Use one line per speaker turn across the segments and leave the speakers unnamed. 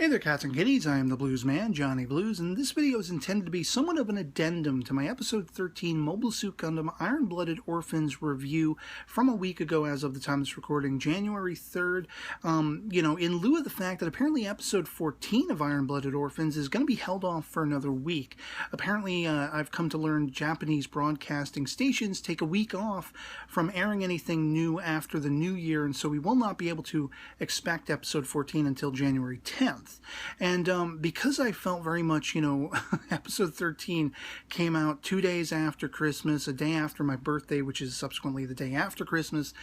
Hey there, cats and kitties. I am the Blues Man, Johnny Blues, and this video is intended to be somewhat of an addendum to my episode 13 Mobile Suit Gundam Iron-Blooded Orphans review from a week ago as of the time of this recording, January 3rd. In lieu of the fact that apparently episode 14 of Iron-Blooded Orphans is going to be held off for another week. Apparently, I've come to learn Japanese broadcasting stations take a week off from airing anything new after the new year, and so we will not be able to expect episode 14 until January 10th. And because I felt very much, episode 13 came out 2 days after Christmas, a day after my birthday, which is subsequently the day after Christmas,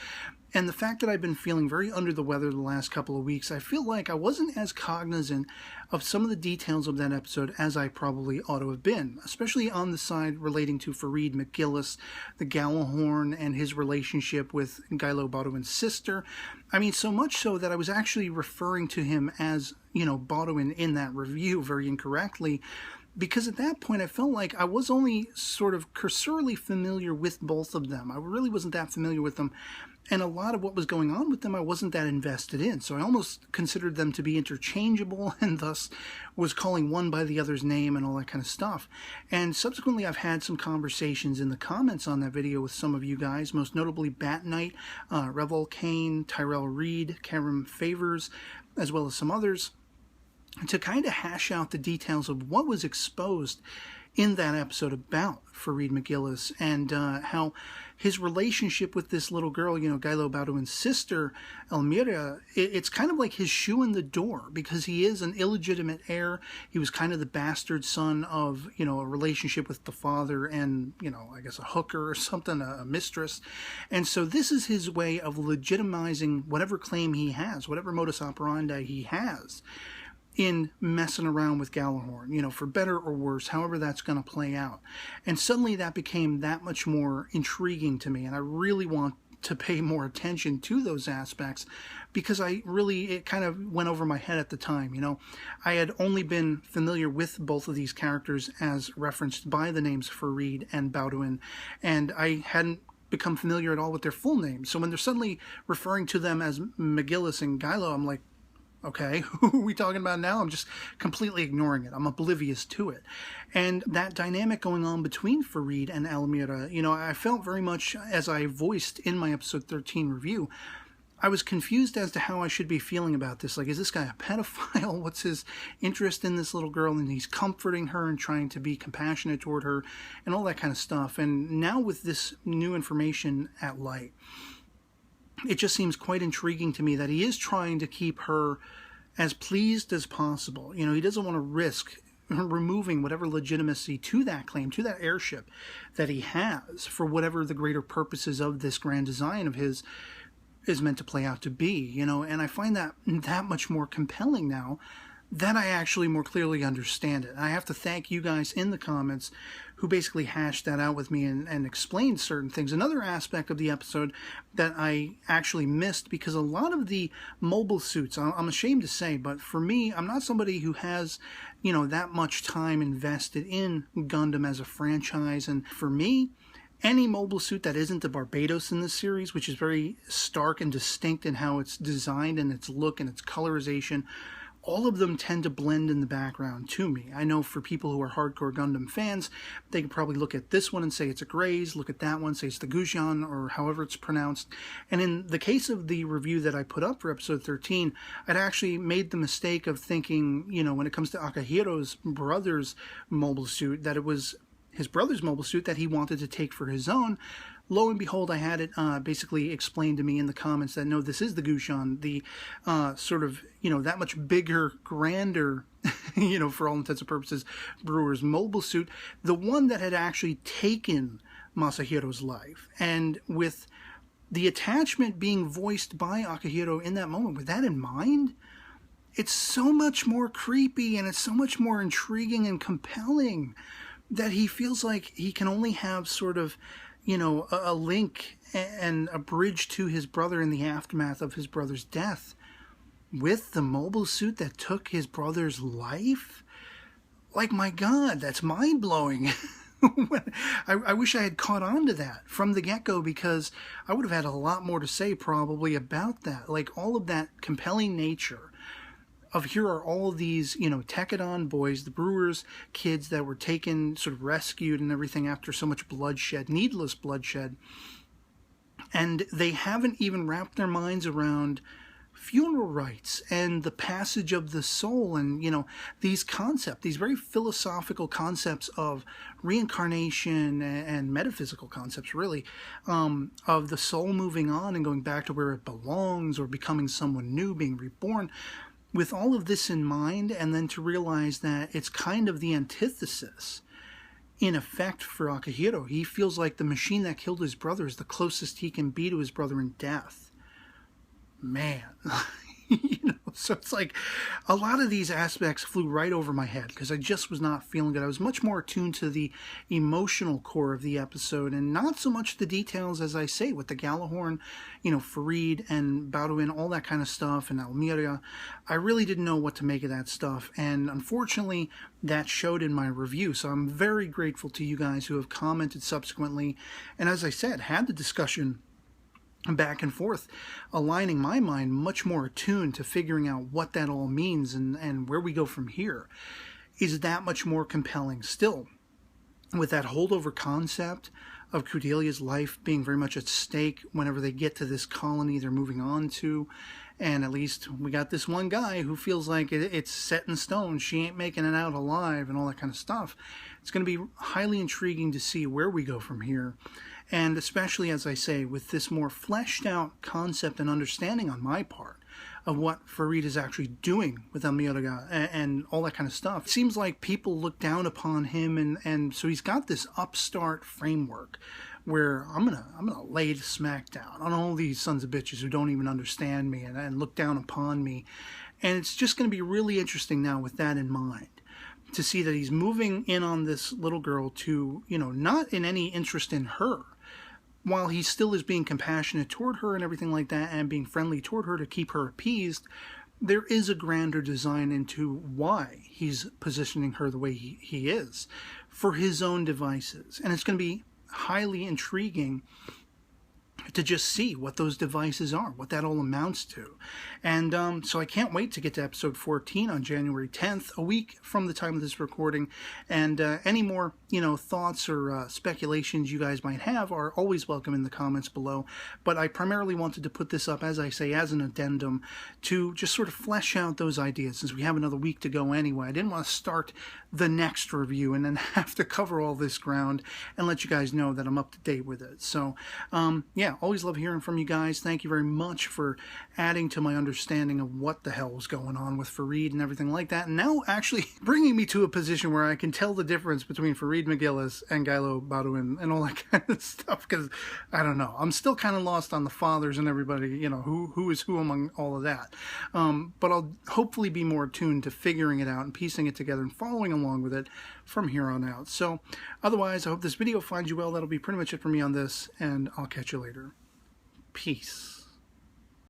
and the fact that I've been feeling very under the weather the last couple of weeks, I feel like I wasn't as cognizant of some of the details of that episode as I probably ought to have been, especially on the side relating to Farid McGillis, the Gallahorn, and his relationship with Gylo Baudouin's sister. I mean, so much so that I was actually referring to him as, Baudouin in that review very incorrectly, because at that point I felt like I was only sort of cursorily familiar with both of them. I really wasn't that familiar with them, and a lot of what was going on with them I wasn't that invested in, so I almost considered them to be interchangeable and thus was calling one by the other's name and all that kind of stuff. And subsequently I've had some conversations in the comments on that video with some of you guys, most notably Bat Knight, Revel Kane, Tyrell Reed, Karim Favors, as well as some others, to kind of hash out the details of what was exposed in that episode about Farid McGillis and how his relationship with this little girl, Gylo Baudouin's sister, Elmira, it's kind of like his shoe in the door because he is an illegitimate heir. He was kind of the bastard son of, a relationship with the father and, I guess a hooker or something, a mistress. And so this is his way of legitimizing whatever claim he has, whatever modus operandi he has in messing around with Gallahorn, for better or worse, however that's going to play out. And suddenly that became that much more intriguing to me, and I really want to pay more attention to those aspects because it kind of went over my head at the time. I had only been familiar with both of these characters as referenced by the names Farid and Baudouin, and I hadn't become familiar at all with their full names. So when they're suddenly referring to them as McGillis and Gylo, I'm like, okay, who are we talking about now? I'm just completely ignoring it. I'm oblivious to it. And that dynamic going on between Farid and Elmira, I felt very much, as I voiced in my episode 13 review, I was confused as to how I should be feeling about this. Like, is this guy a pedophile? What's his interest in this little girl? And he's comforting her and trying to be compassionate toward her and all that kind of stuff. And now with this new information at light, it just seems quite intriguing to me that he is trying to keep her as pleased as possible. He doesn't want to risk removing whatever legitimacy to that claim, to that heirship that he has for whatever the greater purposes of this grand design of his is meant to play out to be, and I find that much more compelling now that I actually more clearly understand it. I have to thank you guys in the comments who basically hashed that out with me and explained certain things. Another aspect of the episode that I actually missed, because a lot of the mobile suits, I'm ashamed to say, but for me, I'm not somebody who has, that much time invested in Gundam as a franchise. And for me, any mobile suit that isn't the Barbados in this series, which is very stark and distinct in how it's designed and its look and its colorization, all of them tend to blend in the background to me. I know for people who are hardcore Gundam fans, they can probably look at this one and say it's a Graze, look at that one, say it's the Gushan, or however it's pronounced. And in the case of the review that I put up for episode 13, I'd actually made the mistake of thinking, when it comes to Akahiro's brother's mobile suit, that it was his brother's mobile suit that he wanted to take for his own. Lo and behold, I had it basically explained to me in the comments that no, this is the Gushan, the sort of, that much bigger, grander, for all intents and purposes, Brewer's mobile suit, the one that had actually taken Masahiro's life. And with the attachment being voiced by Akihiro in that moment, with that in mind, it's so much more creepy and it's so much more intriguing and compelling that he feels like he can only have sort of, a link and a bridge to his brother in the aftermath of his brother's death with the mobile suit that took his brother's life. Like, my God, that's mind-blowing. I wish I had caught on to that from the get-go, because I would have had a lot more to say probably about that. Like, all of that compelling nature here are all of these, Tekadon boys, the Brewers kids that were taken, sort of rescued and everything after so much bloodshed, needless bloodshed. And they haven't even wrapped their minds around funeral rites and the passage of the soul and, these concepts, these very philosophical concepts of reincarnation and metaphysical concepts, really, of the soul moving on and going back to where it belongs or becoming someone new, being reborn. With all of this in mind, and then to realize that it's kind of the antithesis, in effect, for Akihiro. He feels like the machine that killed his brother is the closest he can be to his brother in death. Man, so it's like a lot of these aspects flew right over my head because I just was not feeling good. I was much more attuned to the emotional core of the episode and not so much the details, as I say, with the Galahorn, Farid and Baudouin, all that kind of stuff, and Almeria. I really didn't know what to make of that stuff, and unfortunately that showed in my review. So I'm very grateful to you guys who have commented subsequently, and as I said, had the discussion back and forth, aligning my mind much more attuned to figuring out what that all means and where we go from here, is that much more compelling still. With that holdover concept of Cordelia's life being very much at stake whenever they get to this colony they're moving on to, and at least we got this one guy who feels like it's set in stone, she ain't making it out alive and all that kind of stuff. It's going to be highly intriguing to see where we go from here. And especially, as I say, with this more fleshed out concept and understanding on my part of what Farid is actually doing with Almeida and all that kind of stuff. It seems like people look down upon him, and so he's got this upstart framework where I'm gonna lay the smack down on all these sons of bitches who don't even understand me and look down upon me. And it's just going to be really interesting now with that in mind, to see that he's moving in on this little girl to, not in any interest in her, while he still is being compassionate toward her and everything like that, and being friendly toward her to keep her appeased. There is a grander design into why he's positioning her the way he is, for his own devices. And it's going to be highly intriguing to just see what those devices are, what that all amounts to. And so I can't wait to get to episode 14 on January 10th, a week from the time of this recording. And any more, thoughts or speculations you guys might have are always welcome in the comments below. But I primarily wanted to put this up, as I say, as an addendum to just sort of flesh out those ideas, since we have another week to go anyway. I didn't want to start the next review and then have to cover all this ground and let you guys know that I'm up to date with it. So, yeah, always love hearing from you guys. Thank you very much for adding to my understanding of what the hell was going on with Farid and everything like that. And now actually bringing me to a position where I can tell the difference between Farid McGillis and Gilo Baudouin and all that kind of stuff, because I don't know. I'm still kind of lost on the fathers and everybody, who is who among all of that. But I'll hopefully be more attuned to figuring it out and piecing it together and following along with it from here on out. So otherwise, I hope this video finds you well. That'll be pretty much it for me on this, and I'll catch you later. Peace.